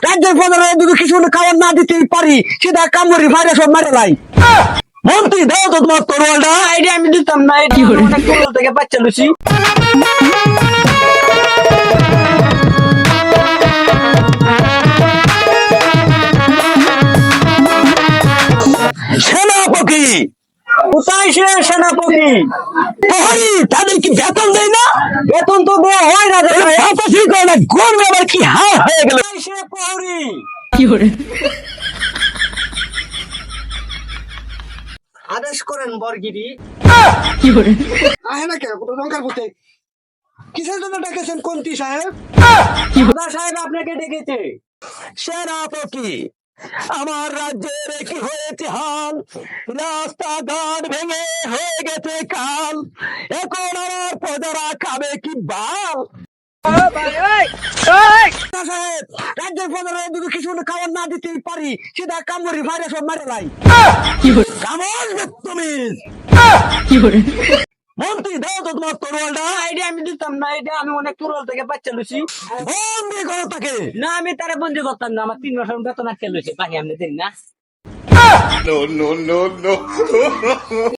রাজ্যের প্রধানের যদি কিছু খাবার না দিতে পারি সেটা কামড়ি ফাইরে সব মারে লাই। মন্ত্রী দাও তো তোমার তরোয়ালটা। আইডিয়া আমি দিতাম না, এটা আমি অনেক দূর থেকে বাচ্চা লুচি। সেনাপতি কোথায় সে সেনাপতি? প্রহরী তাদের কি বেতন দেয় না? বেতন তো দেওয়া হয় না রে ভাই। আপসি করে না, গরমে আবার কি হাল হয়ে গেল। কোথায় সে প্রহরী? আদেশ করেন বরগিরি। আহে না কেন কোনো লঙ্কার পুঁতে কিসের জন্য ডেকেছেন কোনটি সাহেব? খোদা সাহেব আপনাকে ডেকেছে। সেনাপতি আমার রাজ্যের কি হয়েছে হাল, রাস্তাঘাট ভেঙে হয়ে গেছে কাল, এখন আমার প্রজারা খাবে কি বাল। সাহেব রাজ্যের প্রজারা যদি কিছু খাবার না দিতে পারি সেটা কামড়ি ফাইরে সব মারে লাই। কামড় তুমি মন্ত্রী দাও তো তোমার তরোয়ালটা। আইডিয়া আমি দিতাম না, এটা আমি অনেক দূর থেকে বাচ্চা লুচি। বন্দি করো তাকে। না আমি তারা বন্দি করতাম না, আমার 3 মাসের বেতন আটকে লুচি, বাকি আপনি দিন না। No, no, no, no.